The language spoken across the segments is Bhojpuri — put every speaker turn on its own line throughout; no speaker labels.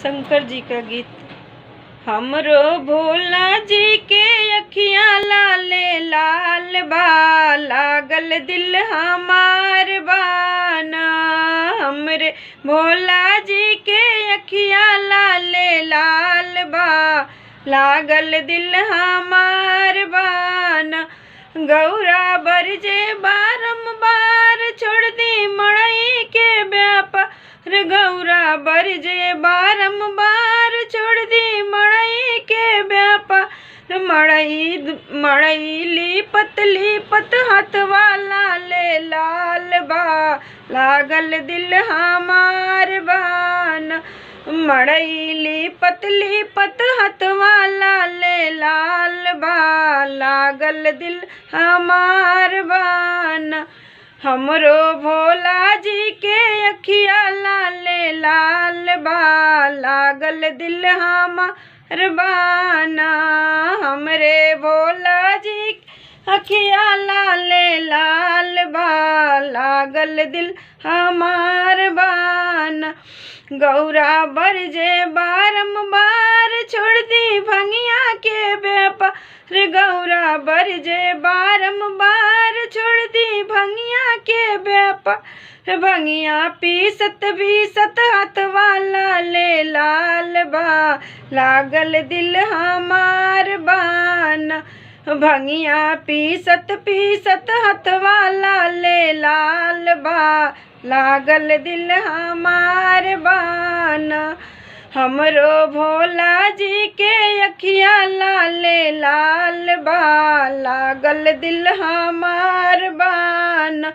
शंकर जी का गीत। हमरो भोला जी के अखियाँ लाले लाल बा, लागल दिल हमार बाना। हमरे भोला जी के अखियाँ लाले लाल बा, लागल दिल हमार बाना। गौरा बरजे बारंबार छोड़ दी मड़ई के व्यापार। गौरा बरजे बारंबार छोड़ दी मड़ई के व्यापार। मड़ई लिपत लिपत हाथ वाला ले लाल बा, लागल दिल हमार बाना। मड़ई लिपत लिपत हाथ वाला ले लाल बा, लागल दिल हमार बाना। हमरो भोला जी के अखियाँ लाले लाल बा, लागल दिल हमार बाना। हमरे भोला जी के अखियाँ लाले लाल बा, लागल दिल हमार बाना। गौरा बरजे बारंबार छोड़ दी भंगिया के व्यापार। गौरा बरजे बारंबार छोड़ दी भंगिया के व्यापार। भंगिया पीसत पीसत हाथ वाला ले लाल बा, लागल दिल हमार बाना। भंगिया पीसत पीसत हाथ वाला ले लाल बा, लागल दिल हमार बाना। हमरो भोला जी के अखियाँ लाले लाल बा, लागल दिल हमार बाना।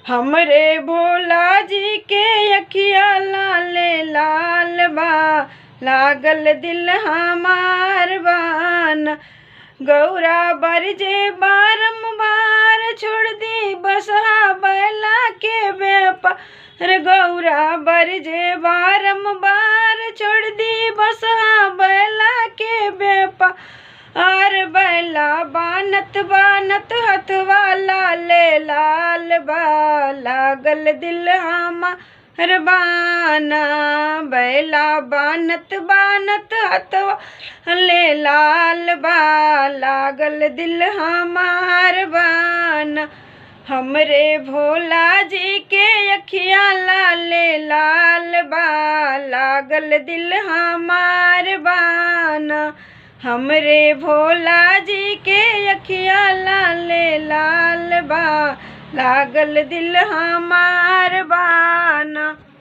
हमरे भोला जी के अखियाँ लाले लाल बा, लागल दिल हमार बाना। गौरा बरजे बारंबार छोड़ दी बसहा बैला के व्यापार। गौरा बरजे बारंबार छोड़ दी बसहा बैला के व्यापार। बैला बानत बानत हाथ वाला ले लाल बा, लागल दिल हमार बाना। बैला बानत बानत हाथ वाला ले लाल बा, लागल दिल हमार बाना। हमरे भोला जी के अखियाँ लाले लाल बा, लागल दिल हमार बाना। हमरे भोला जी के अखियाँ लाले लाल बा, लागल दिल हमार बाना।